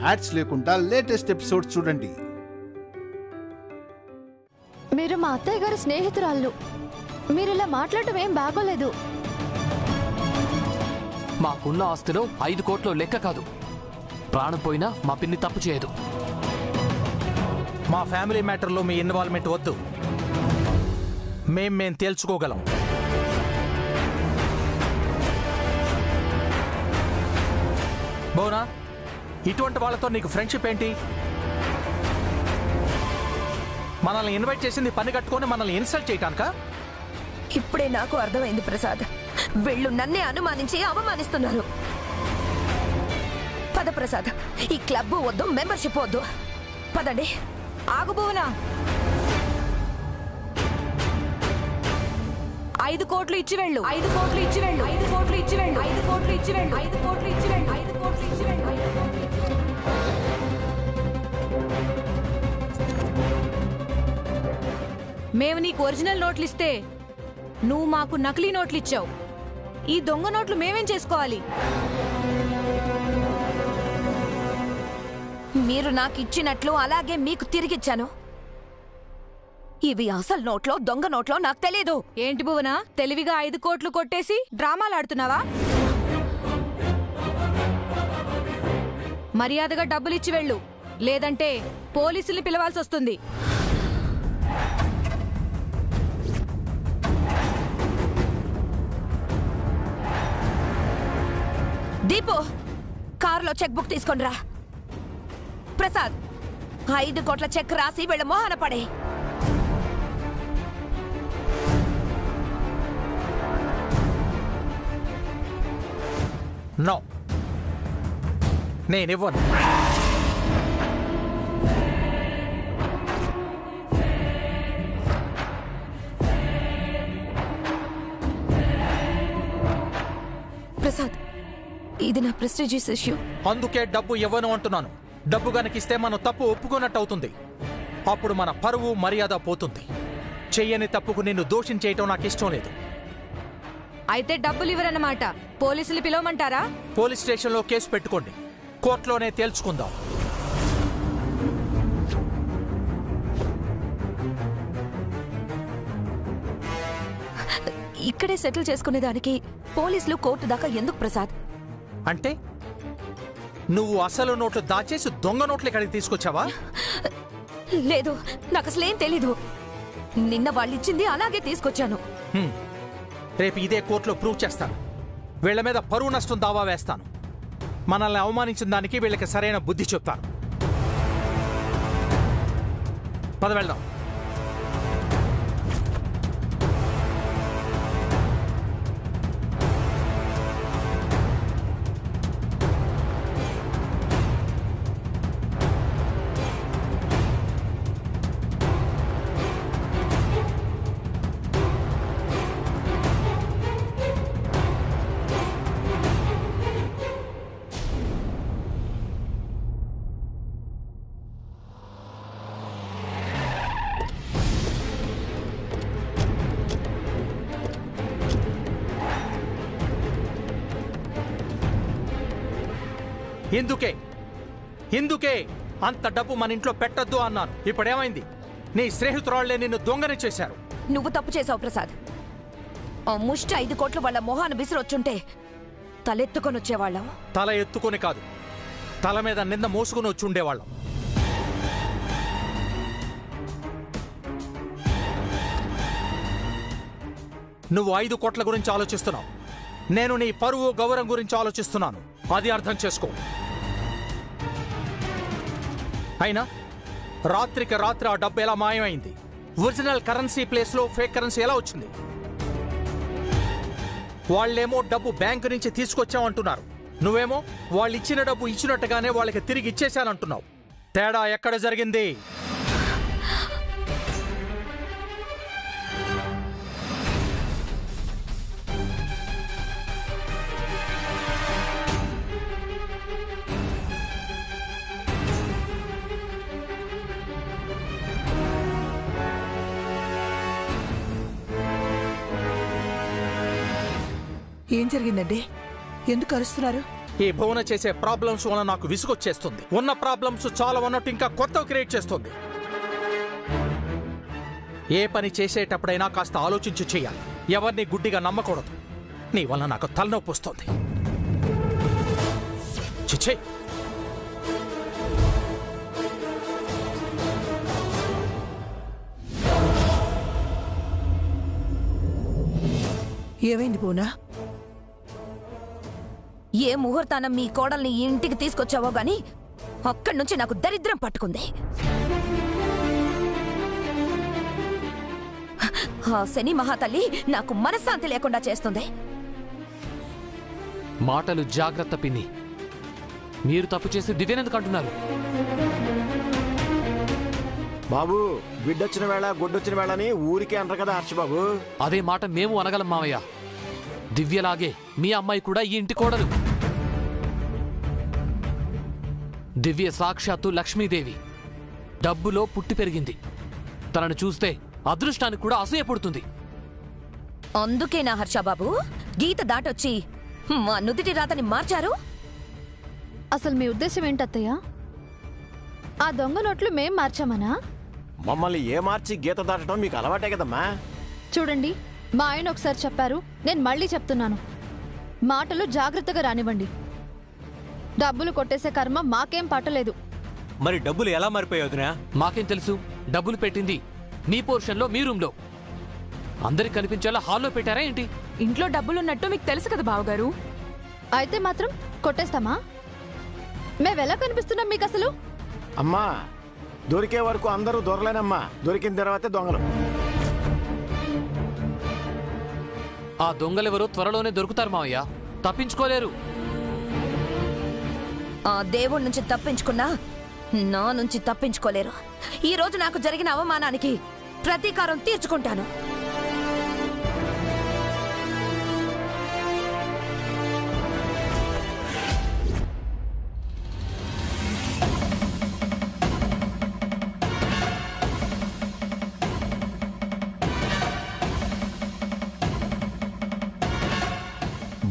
Ads లేకుండా latest episode చూడండి. మీరు మా అత్తయ్య గారి స్నేహితురాళ్ళు. మీరు ఇలా మాట్లాడటం ఏం బాగోలేదు. మాకున్న ఆస్తిలో 5 కోట్లు లెక్క కాదు. ప్రాణం పోయినా మా పిన్ని తప్పు చేయదు. మా ఫ్యామిలీ మ్యాటర్లో మీ ఇన్వాల్వ్మెంట్ వద్దు. మేం తేల్చుకోగలం. బోనా, ఇటువంటి వాళ్ళతో నీకు ఫ్రెండ్షిప్ ఏంటి? మనల్ని ఇన్వైట్ చేసింది పని కట్టుకొని మనల్ని ఇన్సల్ట్ చేయటానికా? ఇప్పుడే నాకు అర్థమైంది ప్రసాద్. వీళ్ళు నన్నే అనుమానించి అవమానిస్తున్నారు. పద ప్రసాద్, ఈ క్లబ్ వద్దు, మెంబర్షిప్ వద్దు. పదండి. ఆగు భువనా. 5 కోట్లు ఇచ్చి వెళ్ళు. 5 కోట్లు ఇచ్చి వెళ్ళు. 5 కోట్లు ఇచ్చి వెళ్ళు. 5 కోట్లు ఇచ్చి వెళ్ళు. 5 కోట్లు ఇచ్చి వెళ్ళు. 5 కోట్లు ఇచ్చి వెళ్ళు. మేము నీకు ఒరిజినల్ నోట్లు ఇస్తే నువ్వు మాకు నకిలీ నోట్లు ఇచ్చావు. ఈ దొంగ నోట్లు మేమేం చేసుకోవాలి? మీరు నాకు ఇచ్చినట్లు అలాగే మీకు తిరిగిచ్చాను. ఇవి అసలు నోట్లో దొంగ నోట్లో నాకు తెలియదు. ఏంటి భువనా, తెలివిగా 5 కోట్లు కొట్టేసి డ్రామాలు ఆడుతున్నావా? మర్యాదగా డబ్బులు ఇచ్చి వెళ్ళు, లేదంటే పోలీసుల్ని పిలవాల్సి వస్తుంది. దీపు, కారులో చెక్ బుక్ తీసుకొని రా. ప్రసాద్, 5 కోట్ల చెక్ రాసి వీళ్ళ మోహన పడే. నో, నేనివ్వను. ప్రసాద్, ఇది నా ప్రెస్టీజియస్ ఇష్యూ. అందుకే డబ్బు ఇవ్వను అంటున్నాను. డబ్బు గనకిస్తే మనం తప్పు ఒప్పుకున్నట్టు అవుతుంది. అప్పుడు మన పరువు మర్యాద పోతుంది. చెయ్యని తప్పుకు నిన్ను దోషం చేయటం నాకు ఇష్టం లేదు. అయితే డబ్బులు ఇవ్వరన్నమాట. పోలీసులు పిలవమంటారా? పోలీస్ స్టేషన్లో కేసు పెట్టుకోండి, కోర్టులోనే తేల్చుకుందాం. ఇక్కడే సెటిల్ చేసుకునేదానికి పోలీసులు కోర్టు దాకా ఎందుకు ప్రసాద్? అంటే నువ్వు అసలు నోట్లు దాచేసి దొంగ నోట్లు ఇక్కడికి తీసుకొచ్చావా? లేదు, నాకు అసలేం తెలీదు. నిన్న వాళ్ళు ఇచ్చింది అలాగే తీసుకొచ్చాను. రేపు ఇదే కోర్టులో ప్రూవ్ చేస్తాను. వీళ్ల మీద పరువు నష్టం దావా వేస్తాను. మనల్ని అవమానించిన దానికి వీళ్ళకి సరైన బుద్ధి చెప్తాను. పద వెళ్దాం. ఎందుకే అంత డబ్బు మన ఇంట్లో పెట్టద్దు అన్నాను. ఇప్పుడేమైంది? నీ స్నేహితురాళ్లే నిన్ను దొంగని చేశారు. నువ్వు తప్పు చేసావు ప్రసాద్. ఆ ముష్టి 5 కోట్లు వాళ్ళ మొహాన్ని విసిరొచ్చుంటే తలెత్తుకొని వచ్చేవాళ్ళం. తల ఎత్తుకొని కాదు, తల మీద నింద మోసుకుని వచ్చి ఉండేవాళ్ళం. నువ్వు 5 కోట్ల గురించి ఆలోచిస్తున్నావు. నేను నీ పరువు గౌరవం గురించి ఆలోచిస్తున్నాను. అది అర్థం చేసుకో. అయినా రాత్రికి రాత్రి ఆ డబ్బు ఎలా మాయమైంది? ఒరిజినల్ కరెన్సీ ప్లేస్లో ఫేక్ కరెన్సీ ఎలా వచ్చింది? వాళ్ళేమో డబ్బు బ్యాంకు నుంచి తీసుకొచ్చామంటున్నారు. నువ్వేమో వాళ్ళు ఇచ్చిన డబ్బు ఇచ్చినట్టుగానే వాళ్ళకి తిరిగి ఇచ్చేశానంటున్నావు. తేడా ఎక్కడ జరిగింది? ఏం జరిగిందండి? ఎందుకు అరుస్తున్నారు? ఈ భువన చేసే ప్రాబ్లమ్స్ వల్ల నాకు విసుగొచ్చేస్తుంది. ఉన్న ప్రాబ్లమ్స్ చాలా ఉన్నట్టు ఇంకా కొత్తవి క్రియేట్ చేస్తుంది. ఏ పని చేసేటప్పుడైనా కాస్త ఆలోచించి చేయాలి. ఎవరిని గుడ్డిగా నమ్మకూడదు. నీ వల్ల నాకు తలనొప్పి వస్తుంది. చిచ్చే ఏమైంది పూనా? ఏ ముహూర్తాన మీ కోడల్ని ఈ ఇంటికి తీసుకొచ్చావో గాని అక్కడి నుంచి నాకు దరిద్రం పట్టుకుంది. ఆ శని మహాతల్లి నాకు మనశ్శాంతి లేకుండా చేస్తుంది. మాటలు జాగ్రత్త పిన్ని. మీరు తప్పు చేసి దివ్యనెందుకు అంటున్నారు? బాబు, బిడ్డొచ్చిన వేళ గుడ్డొచ్చిన వేళ అని ఊరికే అంటారు కదా హర్షబాబు. అదే మాట మేము అనగలం మావయ్య. దివ్యలాగే మీ అమ్మాయి కూడా ఈ ఇంటి కోడలు. దివ్య సాక్షాత్తు లక్ష్మీదేవి. డబ్బులో పుట్టి పెరిగింది. తనను చూస్తే అదృష్టానికి కూడా అసూయ పుడుతుంది. అందుకే నా హర్షబాబు గీత దాటొచ్చి మా నుదిటి రాతని మార్చారు. అసలు మీ ఉద్దేశం ఏంటత్తయ్య? ఆ దొంగ నోట్లు మేం మార్చామనా? మమ్మల్ని ఏ మార్చి గీత దాటడం మీకు అలవాటే కదమ్మా. చూడండి, మా ఆయన ఒకసారి చెప్పారు, నేను మళ్ళీ చెప్తున్నాను. మాటలు జాగ్రత్తగా రానివ్వండి. డబ్బులు కొట్టేసే కర్మ మాకేం పట్టలేదు. మరి డబ్బులు ఎలా మారిపోయాయి వదినా? మాకేం తెలుసు? డబ్బులు పెట్టింది మీ పోర్షన్లో, మీ రూమ్లో. అందరికి కనిపించేలా హాల్లో పెట్టారా ఏంటి? ఇంట్లో డబ్బులున్నట్టు మీకు తెలుసు కదా బావగారు. అయితే మాత్రం కొట్టేస్తామా? మేవెలా కనిపిస్తున్నాం మీకు అసలు? అమ్మా, దొరికే వరకు అందరూ దొరలేనమ్మా. దొరికిన తర్వాతే దొంగలు. ఆ దొంగలెవరో త్వరలోనే దొరుకుతారు మావయ్య. తప్పించుకోలేరు. ఆ దేవుడి నుంచి తప్పించుకున్నా నా నుంచి తప్పించుకోలేరు. ఈ రోజు నాకు జరిగిన అవమానానికి ప్రతీకారం తీర్చుకుంటాను.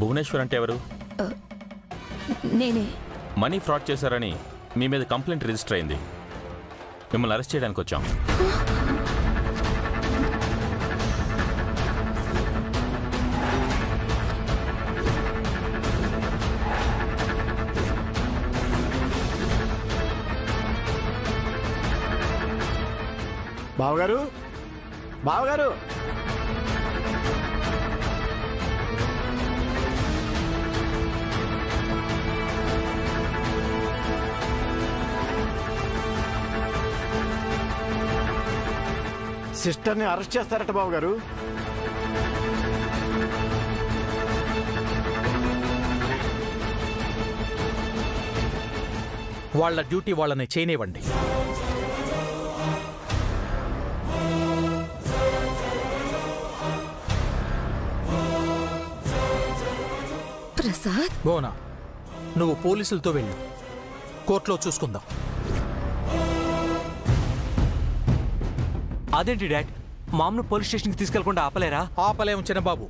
భువనేశ్వర్ అంటే ఎవరు? నేనే. మనీ ఫ్రాడ్ చేశారని మీ మీద కంప్లైంట్ రిజిస్టర్ అయింది. మిమ్మల్ని అరెస్ట్ చేయడానికి వచ్చాం. బావగారు, బావగారు, సిస్టర్ని అరెస్ట్ చేస్తారట బావగారు. వాళ్ళ డ్యూటీ వాళ్ళని చేయనివ్వండి. ప్రసాద్, భువన, నువ్వు పోలీసులతో వెళ్ళు. కోర్టులో చూసుకుందాం. అదేంటి డాడ్, మామ్ను పోలీస్ స్టేషన్కి తీసుకెళ్లకుండా ఆపలేరా? ఆపలేం చిన్నబాబు.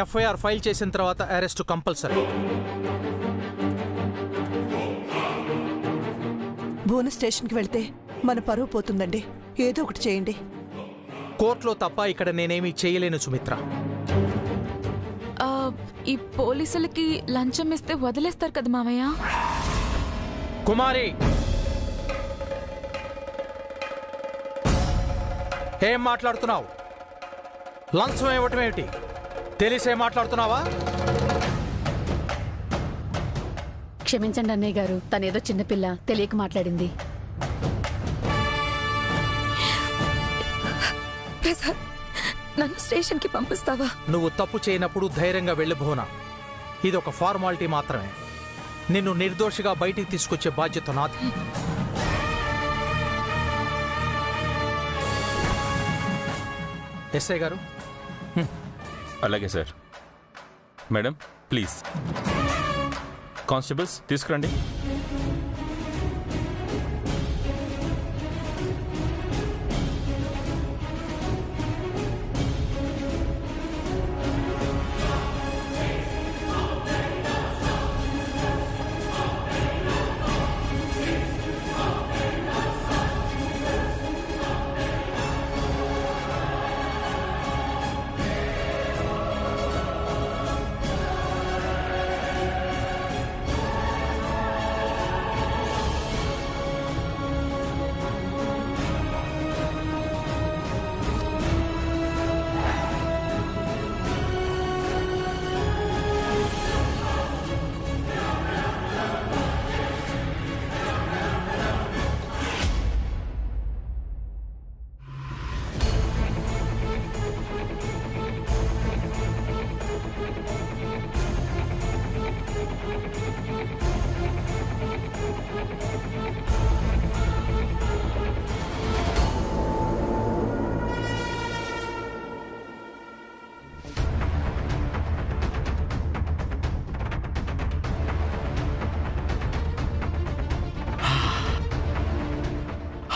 ఎఫ్ఐఆర్ ఫైల్ చేసిన తర్వాత అరెస్ట్ కంపల్సరీ. భువన స్టేషన్కి వెళ్తే మన పరువు పోతుందండి. ఏదో ఒకటి చేయండి. కోర్టులో తప్ప ఇక్కడ నేనేమీ చేయలేను సుమిత్ర. ఈ పోలీసులకి లంచం ఇస్తే వదిలేస్తారు కదా మామయ్య. కుమారి, ఏం మాట్లాడుతున్నావు? లంచం ఇవ్వటం ఏమిటి? తెలిసే మాట్లాడుతున్నావా? క్షమించండి అన్నయ్య గారు, తనేదో చిన్నపిల్ల, తెలియక మాట్లాడింది. ప్రసాద్, నన్ను స్టేషన్కి పంపిస్తావా? నువ్వు తప్పు చేయనప్పుడు ధైర్యంగా వెళ్ళు భువన. ఇదొక ఫార్మాలిటీ మాత్రమే. నిన్ను నిర్దోషిగా బయటికి తీసుకొచ్చే బాధ్యత నాది. ఎస్ఐ గారు. అలాగే సార్. Madam please. కానిస్టేబుల్స్ తీసుకురండి.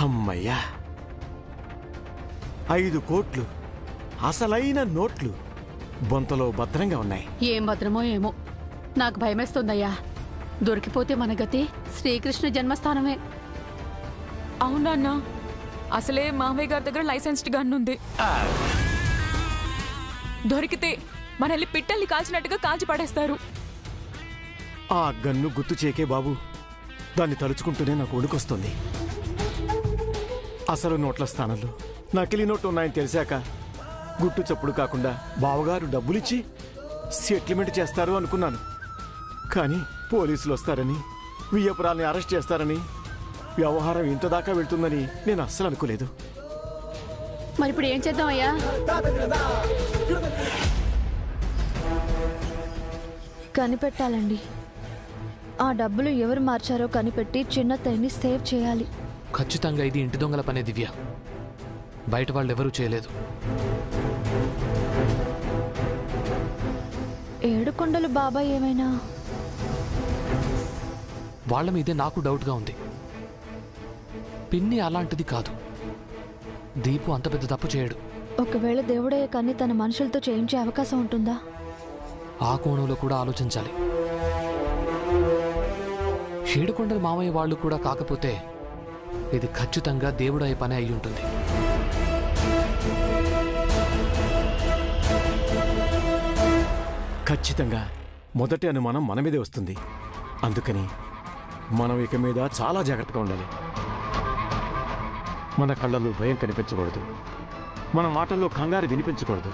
అమ్మయ్యా, 5 కోట్లు అసలైన నోట్లు బొంతలో భద్రంగా ఉన్నాయి. ఏం భద్రమో ఏమో, నాకు భయమేస్తుందయ్యా. దొరికిపోతే మన గతి శ్రీకృష్ణ జన్మస్థానమే. అవునన్నా, అసలే మామయ్య గారి దగ్గర లైసెన్స్డ్ గన్ ఉంది. దొరికితే మనల్ని పిట్టల్ని కాల్చినట్టుగా కాల్చి పడేస్తారు. ఆ గన్ను గుర్తు చేకే బాబు, దాన్ని తలుచుకుంటూనే నాకు వణుకొస్తుంది. అసలు నోట్ల స్థానంలో నకిలీ నోట్లు ఉన్నాయని తెలిసాక గుట్టు చప్పుడు కాకుండా బావగారు డబ్బులిచ్చి సెటిల్మెంట్ చేస్తారు అనుకున్నాను. కానీ పోలీసులు వస్తారని, వియ్యపురాల్ని అరెస్ట్ చేస్తారని, వ్యవహారం ఇంత దాకా వెళ్తుందని నేను అస్సలు అనుకోలేదు. మరి ఇప్పుడు ఏం చేద్దాం అయ్యా? కనిపెట్టాలండి. ఆ డబ్బులు ఎవరు మార్చారో కనిపెట్టి చిన్నతయ్యని సేవ్ చేయాలి. ఖచ్చితంగా ఇది ఇంటి దొంగల పనే దివ్య. బయట వాళ్ళు ఎవరూ చేయలేదు. ఏడుకొండలు బాబాయ్ ఏమైనా? వాళ్ళ మీదే నాకు డౌట్గా ఉంది. పిన్ని అలాంటిది కాదు. దీపు అంత పెద్ద తప్పు చేయడు. ఒకవేళ దేవుడే కానీ తన మనుషులతో చేయించే అవకాశం ఉంటుందా? ఆ కోణంలో కూడా ఆలోచించాలి. ఏడుకొండల మామయ్య వాళ్ళు కూడా కాకపోతే ఇది ఖచ్చితంగా దేవుడయ్యే పని అయి ఉంటుంది. ఖచ్చితంగా మొదటి అనుమానం మన మీదే వస్తుంది. అందుకని మనం ఇక మీద చాలా జాగ్రత్తగా ఉండాలి. మన కళ్ళల్లో భయం కనిపించకూడదు, మన మాటల్లో కంగారు వినిపించకూడదు,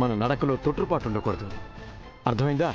మన నడకలో తొట్టుపాటు ఉండకూడదు. అర్థమైందా?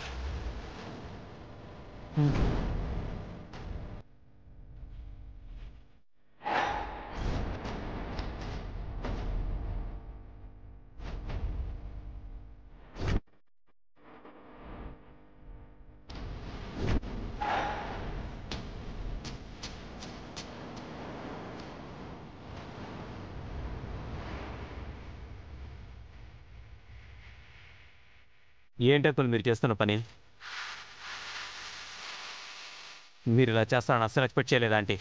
ఏంటంకుల్ మీరు చేస్తున్న పని? మీరు ఇలా చేస్తారని అస్సలు ఎక్స్పెక్ట్ చేయలేదా ఆంటీ?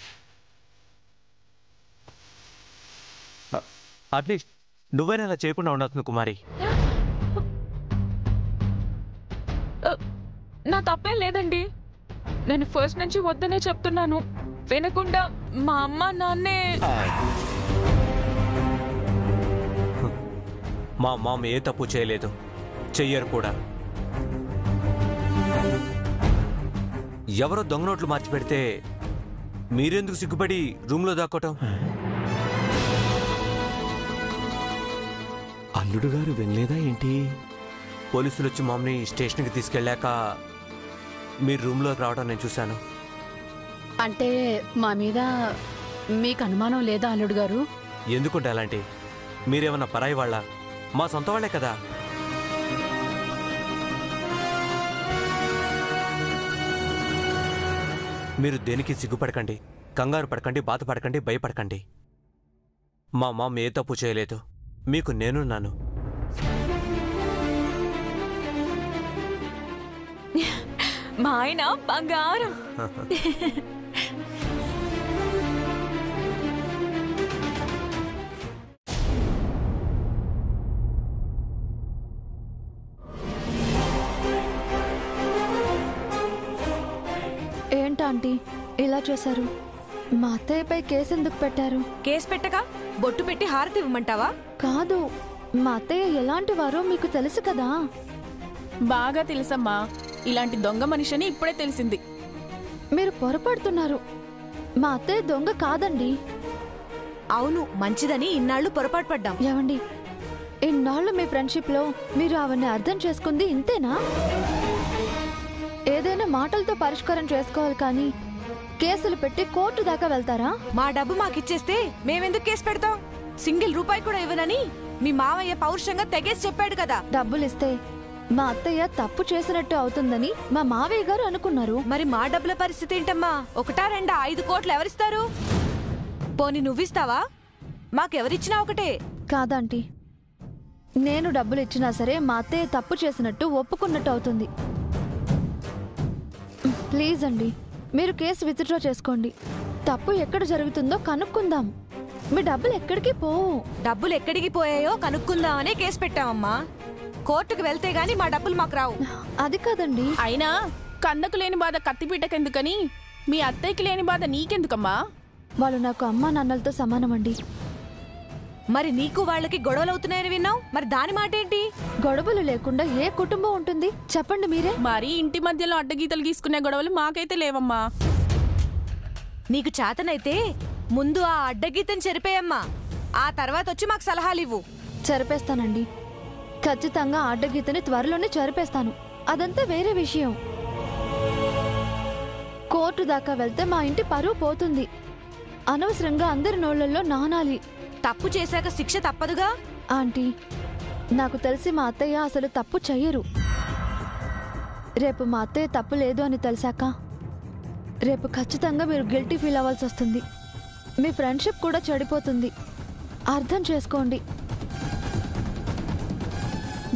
అట్లీస్ట్ నువ్వైనా ఇలా చేయకుండా ఉండాల్సింది కుమారి. నా తప్పేం లేదండి. నేను ఫస్ట్ నుంచి వద్దనే చెప్తున్నాను. వినకుండా మా అమ్మ నాన్నే. మా మామ ఏ తప్పు చేయలేదు, చెయ్యరు కూడా. ఎవరో దొంగ నోట్లు మార్చి పెడితే మీరెందుకు సిగ్గుపడి రూమ్లో దాక్కోవటం? అల్లుడు గారు వినలేదా ఏంటి? పోలీసులు వచ్చి మామని స్టేషన్కి తీసుకెళ్ళాక మీరు రూమ్లోకి రావడం నేను చూశాను. అంటే మా మీద మీకు అనుమానం లేదా అల్లుడు గారు? ఎందుకుంటే అలాంటి? మీరేమన్నా పరాయి వాళ్ళ? మా సొంత వాళ్ళే కదా. మీరు దేనికి సిగ్గుపడకండి, కంగారు పడకండి, బాధపడకండి, భయపడకండి. మా మామ ఏ తప్పు చేయలేదు. మీకు నేనున్నాను. మా ఆయన బంగారం. ఏంటాంటీ ఇలా చేశారు? మా అత్తయ్యపై కేసు ఎందుకు పెట్టారు? కేసు పెట్టగా బొట్టు పెట్టి హారతి ఇవ్వమంటావా? కాదు, మా అత్తయ్య ఎలాంటి వారో మీకు తెలుసు కదా. బాగా తెలుసమ్మా. ఇలాంటి దొంగ మనిషిని ఇప్పుడే తెలిసింది. మీరు పొరపడుతున్నారు. మా అత్తయ్య దొంగ కాదండి. అవును, మంచిదని ఇన్నాళ్ళు పొరపాటు పడ్డాం. ఏవండి, ఇన్నాళ్ళు మీ ఫ్రెండ్షిప్ లో మీరు అవన్నీ అర్థం చేసుకుంది ఇంతేనా? ఏదైనా మాటలతో పరిష్కారం చేసుకోవాలి కానీ కేసులు పెట్టి కోర్టు దాకా వెళ్తారా? మా డబ్బు మాకిచ్చేస్తే మేమెందుకు కేసు పెడతాం? సింగిల్ రూపాయి కూడా ఇవ్వనని మీ మావయ్య పౌరుషంగా తెగేసి చెప్పాడు కదా. డబ్బులిస్తే మా అత్తయ్య తప్పు చేసినట్టు అవుతుందని మా మావయ్య గారు అనుకున్నారు. మరి మా డబ్బుల పరిస్థితి ఏంటమ్మా? 1, 2, 5 కోట్లు ఎవరిస్తారు? పోనీ నువ్విస్తావా? మాకెవరిచ్చినా ఒకటే. కాదంటీ, నేను డబ్బులు ఇచ్చినా సరే మా అత్తయ్య తప్పు చేసినట్టు ఒప్పుకున్నట్టు అవుతుంది. ప్లీజ్ అండి, మీరు కేసు విత్డ్రా చేసుకోండి. తప్పు ఎక్కడ జరుగుతుందో కనుక్కుందాం. మీ డబ్బులు ఎక్కడికి పోవు. డబ్బులు ఎక్కడికి పోయాయో కనుక్కుందామనే కేసు పెట్టామమ్మా. కోర్టుకు వెళ్తే గానీ మా డబ్బులు మాకు రావు. అది కాదండి. అయినా కన్నకు లేని బాధ కత్తిపీటకెందుకని మీ అత్తయ్యకి లేని బాధ నీకెందుకమ్మా? వాళ్ళు నాకు అమ్మా నాన్నలతో సమానమండి. మరి నీకు వాళ్ళకి గొడవలవుతున్నాయని విన్నావు, మరి దాని మాట ఏంటి? గొడవలు లేకుండా ఏ కుటుంబం ఉంటుంది చెప్పండి మీరే. మరి ఇంటి మధ్యలో అడ్డగీతలు గీసుకునే గొడవలు మాకైతే లేవమ్మా. నీకు చేతనైతే ముందు ఆ అడ్డగీతని చెరిపేయమ్మా. ఆ తర్వాత వచ్చి మాకు సలహాలు ఇవ్వు. చెరిపేస్తానండి. ఖచ్చితంగా అడ్డగీతని త్వరలోనే చెరిపేస్తాను. అదంతా వేరే విషయం. కోర్టు దాకా వెళ్తే మా ఇంటి పరువు పోతుంది. అనవసరంగా అందరి నోళ్లలో నానాలి. తప్పు చేశాక శిక్ష తప్పదుగా. ఆంటీ, నాకు తెలిసి మా అత్తయ్య అసలు తప్పు చెయ్యరు. రేపు మా అత్తయ్య తప్పు లేదు అని తెలిసాక రేపు ఖచ్చితంగా మీరు గిల్టీ ఫీల్ అవ్వాల్సి వస్తుంది. మీ ఫ్రెండ్షిప్ కూడా చెడిపోతుంది. అర్థం చేసుకోండి.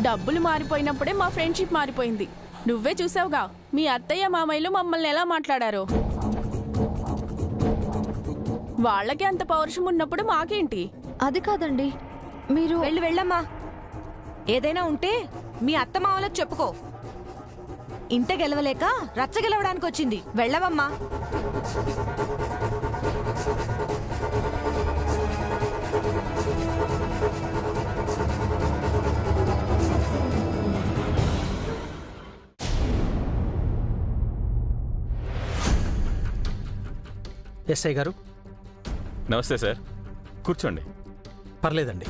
డబ్బులు మారిపోయినప్పుడే మా ఫ్రెండ్షిప్ మారిపోయింది. నువ్వే చూసావుగా మీ అత్తయ్య మామయ్యలు మమ్మల్ని ఎలా మాట్లాడారో. వాళ్ళకి అంత పౌరుషం ఉన్నప్పుడు మాకేంటి? అది కాదండి, మీరు వెళ్ళమ్మా. ఏదైనా ఉంటే మీ అత్త మామలకు చెప్పుకో. ఇంత గెలవలేక రచ్చ గెలవడానికి వచ్చింది. వెళ్ళవమ్మా. ఎస్ఐ గారు నమస్తే సార్, కూర్చోండి. పర్లేదండి,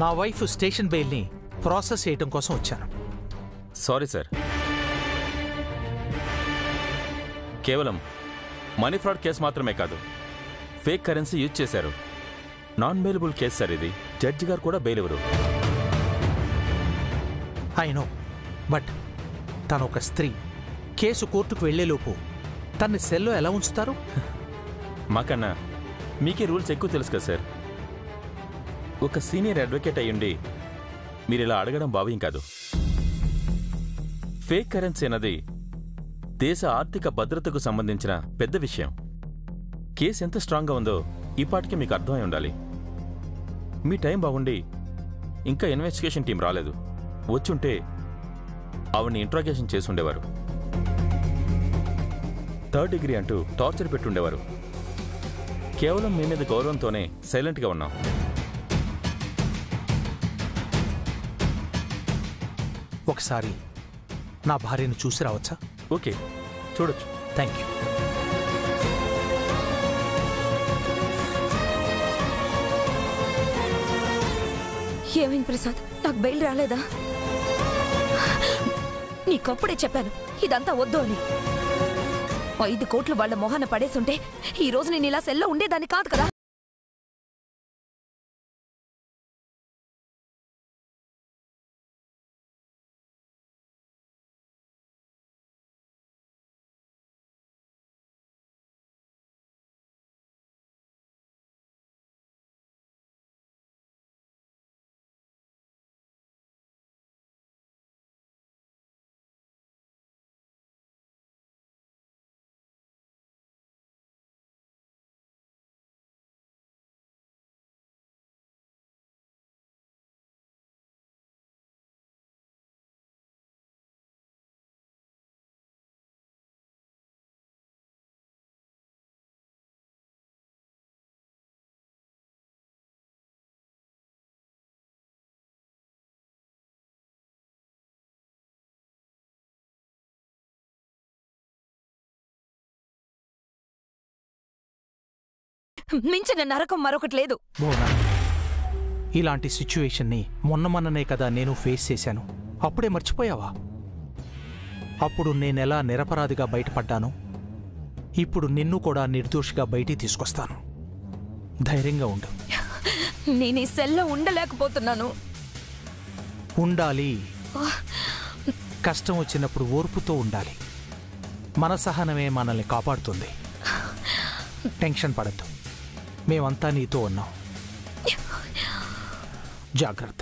నా వైఫ్ స్టేషన్ బెయిల్ని ప్రాసెస్ చేయడం కోసం వచ్చాను. సారీ సార్, కేవలం మనీ ఫ్రాడ్ కేసు మాత్రమే కాదు, ఫేక్ కరెన్సీ యూజ్ చేశారు. నాన్ బెయిలబుల్ కేసు సార్ ఇది. జడ్జి గారు కూడా బెయిల్ ఇవ్వరు. ఐ నో, బట్ తను ఒక స్త్రీ. కేసు కోర్టుకు వెళ్లేలోపు తన్ని సెల్లో ఎలా ఉంచుతారు? మాకన్నా మీకే రూల్స్ ఎక్కువ తెలుసు కదా సార్. ఒక సీనియర్ అడ్వకేట్ అయ్యుండి మీరు ఇలా అడగడం భావ్యం కాదు. ఫేక్ కరెన్సీ అన్నది దేశ ఆర్థిక భద్రతకు సంబంధించిన పెద్ద విషయం. కేసు ఎంత స్ట్రాంగ్గా ఉందో ఈపాటికి మీకు అర్థమై ఉండాలి. మీ టైం బాగుండి ఇంకా ఇన్వెస్టిగేషన్ టీం రాలేదు. వచ్చుంటే ఆవిడ్ని ఇంట్రాగేషన్ చేసి ఉండేవారు. 3rd డిగ్రీ అంటూ టార్చర్ పెట్టుండేవారు. కేవలం మీ మీద గౌరవంతోనే సైలెంట్గా ఉన్నాం. ఒకసారి నా భార్యను చూసి రావచ్చా? ఓకే, చూడొచ్చు. Thank you. ఏమైంది ప్రసాద్? నాకు బెయిల్ రాలేదా? నీకప్పుడే చెప్పాను ఇదంతా వద్దు అని. 5 కోట్లు వాళ్ళ మొహాన పడేసుంటే ఈ రోజు నేను ఇలా సెల్లో ఉండేదాన్ని కాదు కదా. మించిన నరకం మరొకటి లేదు. భువనా, ఇలాంటి సిచ్యువేషన్ని మొన్ననే కదా నేను ఫేస్ చేశాను. అప్పుడే మర్చిపోయావా? అప్పుడు నేనెలా నిరపరాధిగా బయటపడ్డాను. ఇప్పుడు నిన్ను కూడా నిర్దోషిగా బయటికి తీసుకొస్తాను. ధైర్యంగా ఉండు. నేను ఈ సెల్లో ఉండలేకపోతున్నాను. ఉండాలి. కష్టం వచ్చినప్పుడు ఓర్పుతో ఉండాలి. మన సహనమే మనల్ని కాపాడుతుంది. టెన్షన్ పడద్దు. మేమంతా నీతో ఉన్నాం. జాగ్రత్త.